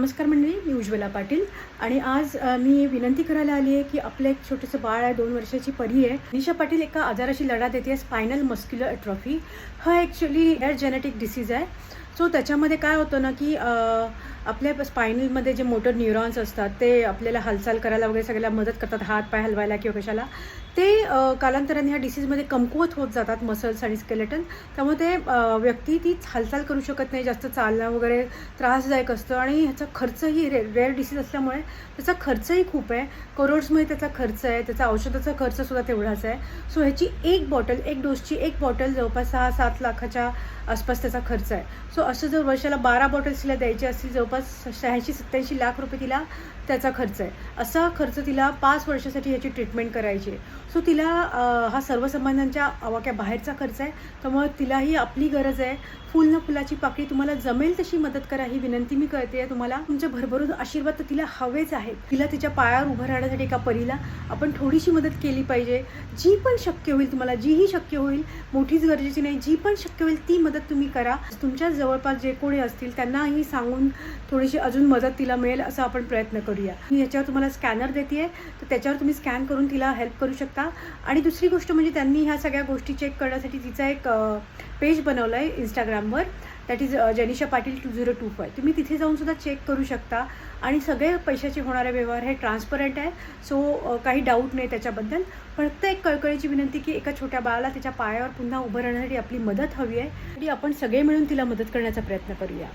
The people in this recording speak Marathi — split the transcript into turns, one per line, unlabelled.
नमस्कार मंडळी, मी उज्ज्वला पाटील आणि आज मी विनंती करायला आली आहे की आपलं एक छोटंसं बाळ आहे, 2 वर्षाची परी आहे. निशा पाटील एका आजाराशी लढा देते, स्पायनल मस्क्युलर ॲट्रॉफी. हा ॲक्च्युली रेअर जेनेटिक डिसीज आहे. सो त्याच्यामध्ये काय होतं ना की आपल्या स्पायनलमध्ये जे मोटर न्यूरॉन्स असतात ते आपल्याला हालचाल करायला वगैरे सगळ्याला मदत करतात, हात पाय हलवायला किंवा कशाला. ते कालांतराने ह्या डिसीजमध्ये कमकुवत होत जातात, मसल्स आणि स्केलेटन. त्यामुळे ते व्यक्ती तीच हालचाल करू शकत नाही, जास्त चालणं वगैरे त्रासदायक असतं आणि ह्याचा खर्चही रेअर डिसीज असल्यामुळे त्याचा खर्चही खूप आहे. करोड्समध्ये त्याचा खर्च आहे, त्याचा औषधाचा खर्चसुद्धा तेवढाच आहे. सो ह्याची एक डोसची एक बॉटल जवळपास 6-7 लाखाच्या आसपास त्याचा खर्च आहे. सो असं जर वर्षाला 12 बॉटल्स तिला द्यायचे असतील, जवळपास 86-87 लाख रुपये तिला त्याचा खर्च आहे. असा खर्च तिला 5 वर्षासाठी ह्याची ट्रीटमेंट करायची आहे. सो तिला हा सर्वसामान्यांच्या आवाक्याबाहेरचा खर्च आहे. त्यामुळे तिलाही आपली गरज आहे. फुल ना फुलाची पाकळी, तुम्हाला जमेल तशी मदत करा, ही विनंती मी करते आहे तुम्हाला. तुमचे भरभरून आशीर्वाद तर तिला हवेच आहेत. तिला तिच्या पायावर उभं राहण्यासाठी एका परीला आपण थोडीशी मदत केली पाहिजे. जी पण शक्य होईल तुम्हाला, जीही शक्य होईल, मोठीच गरजेची नाही, जी पण शक्य होईल ती मदत तुम्ही करा. तुमच्या जवळपास जे कोणी असतील त्यांनाही सांगून थोडीशी अजून मदत तिला मिळेल असा आपण प्रयत्न करूया. मी ह्याच्यावर तुम्हाला स्कॅनर देते आहे, तर त्याच्यावर तुम्ही स्कॅन करून तिला हेल्प करू शकता. आणि दुसरी गोष्ट म्हणजे त्यांनी ह्या सगळ्या गोष्टी चेक करण्यासाठी तिचा एक पेज बनवलं आहे इंस्टाग्रामवर, दॅट इज जेनिशा पाटील 2025. तुम्ही तिथे जाऊनसुद्धा चेक करू शकता. आणि सगळे पैशाचे होणारे व्यवहार हे ट्रान्सपरंट आहे. सो काही डाऊट नाही त्याच्याबद्दल. फक्त एक कळकळीची विनंती की एका छोट्या बाळाला त्याच्या पायावर पुन्हा उभं राहण्यासाठी आपली मदत हवी आहे आणि आपण सगळे मिळून तिला मदत करण्याचा प्रयत्न करूया.